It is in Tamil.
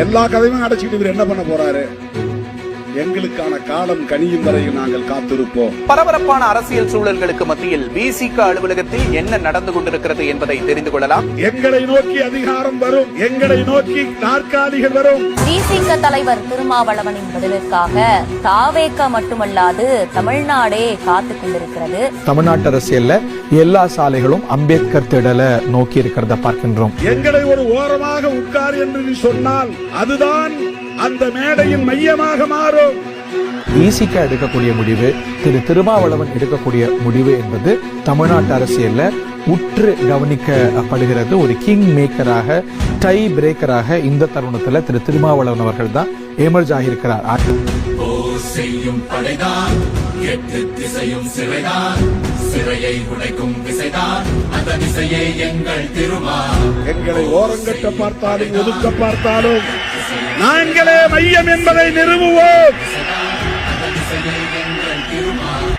எல்லா கதையும் அடைச்சிட்டு இவர் என்ன பண்ண போறாரு? எங்களுக்கான காலம் கனியும் வரையில் நாங்கள் காத்திருப்போம். பரபரப்பான அரசியல் சூழல்களுக்கு மத்தியில் விசிக அலுவலகத்தில் என்ன நடந்து கொண்டிருக்கிறது என்பதை தெரிந்து கொள்ளலாம். எங்களை நோக்கி அதிகாரம் வரும், எங்களை நோக்கி நாற்காலிகள் வரும். விசிக தலைவர் திருமாவளவனின் பதிலுக்காக தாவேக மட்டுமல்லாது தமிழ்நாடே காத்துக் கொண்டிருக்கிறது. தமிழ்நாட்டு அரசியல்ல எல்லா சாலைகளும் அம்பேத்கர் திடல நோக்கி இருக்கிறத பார்க்கின்றோம். எங்களை ஒரு ஓரமாக உட்கார் என்று சொன்னால் அதுதான் அந்த மேடையின் மையமாக மாறும். விசிக எடுக்கக்கூடிய முடிவு, திருமாவளவன் எடுக்கக்கூடிய முடிவு என்பது தமிழ்நாட்டு அரசியல்ல உற்று கவனிக்கப்படுகிறது. ஒரு கிங் மேக்கராக, டை பிரேக்கராக இந்த தருணத்துல திருமாவளவன் அவர்கள் தான் எமர்ஜ் ஆகியிருக்கிறார். செய்யும் படைதான், எட்டு திசையும் சிறைதான், சிறையை உடைக்கும் விசைதான், அந்த திசையே எங்கள் திருமா. எங்களை ஓரங்கட்ட பார்த்தாலும் ஒதுக்க பார்த்தாலும் நாங்களே மையம் என்பதை நிறுவுவோம்.